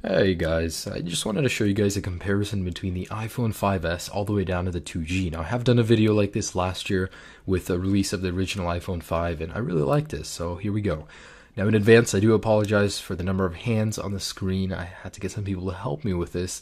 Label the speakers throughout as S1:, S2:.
S1: Hey guys, I just wanted to show you guys a comparison between the iPhone 5S all the way down to the 2G. Now I have done a video like this last year with the release of the original iPhone 5 and I really liked this, so here we go. Now in advance I do apologize for the number of hands on the screen. I had to get some people to help me with this.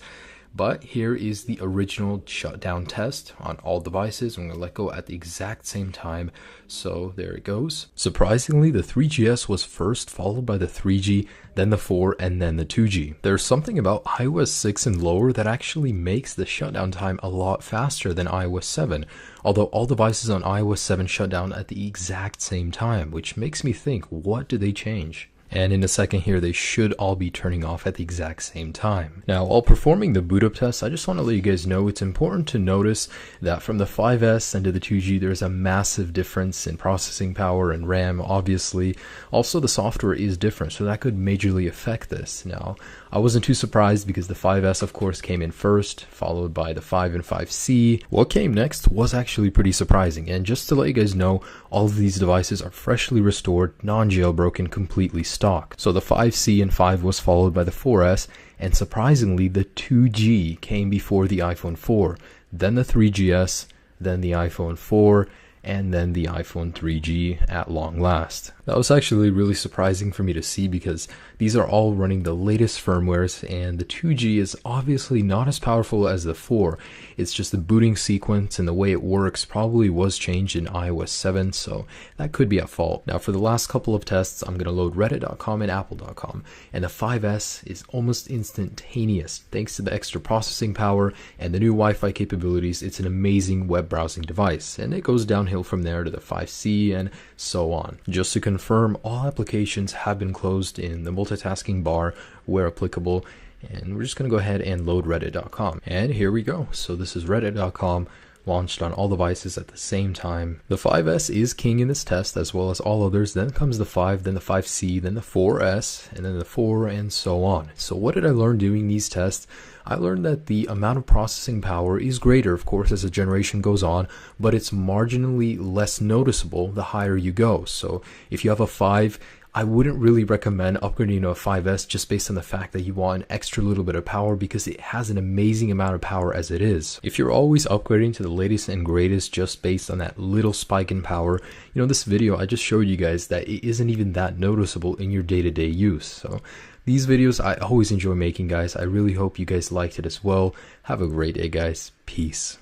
S1: But here is the original shutdown test on all devices. I'm going to let go at the exact same time. So there it goes. Surprisingly, the 3GS was first, followed by the 3G, then the 4, and then the 2G. There's something about iOS 6 and lower that actually makes the shutdown time a lot faster than iOS 7. Although all devices on iOS 7 shut down at the exact same time, which makes me think, what did they change? And in a second here, they should all be turning off at the exact same time. Now, while performing the boot up test, I just want to let you guys know it's important to notice that from the 5S and to the 2G, there's a massive difference in processing power and RAM, obviously. Also, the software is different, so that could majorly affect this. Now, I wasn't too surprised because the 5S, of course, came in first, followed by the 5 and 5C. What came next was actually pretty surprising. And just to let you guys know, all of these devices are freshly restored, non-jailbroken, completely stock. So the 5C and 5 was followed by the 4S, and surprisingly the 2G came before the iPhone 4, then the 3GS, then the iPhone 4, and then the iPhone 3G at long last. That was actually really surprising for me to see because these are all running the latest firmwares, and the 2G is obviously not as powerful as the 4. It's just the booting sequence and the way it works probably was changed in iOS 7, so that could be at fault. Now for the last couple of tests, I'm going to load reddit.com and apple.com, and the 5S is almost instantaneous. Thanks to the extra processing power and the new Wi-Fi capabilities, it's an amazing web browsing device, and it goes downhill from there to the 5C and so on. Just to confirm, all applications have been closed in the multitasking bar where applicable, and we're just going to go ahead and load reddit.com. And here we go. So this is reddit.com, launched on all devices at the same time. The 5S is king in this test as well as all others. Then comes the 5, then the 5C, then the 4S, and then the 4, and so on. So what did I learn doing these tests? I learned that the amount of processing power is greater, of course, as the generation goes on, but it's marginally less noticeable the higher you go. So if you have a 5, I wouldn't really recommend upgrading to a 5S just based on the fact that you want an extra little bit of power because it has an amazing amount of power as it is. If you're always upgrading to the latest and greatest just based on that little spike in power, this video I just showed you guys that it isn't even that noticeable in your day-to-day use. So these videos I always enjoy making, guys. I really hope you guys liked it as well. Have a great day, guys. Peace.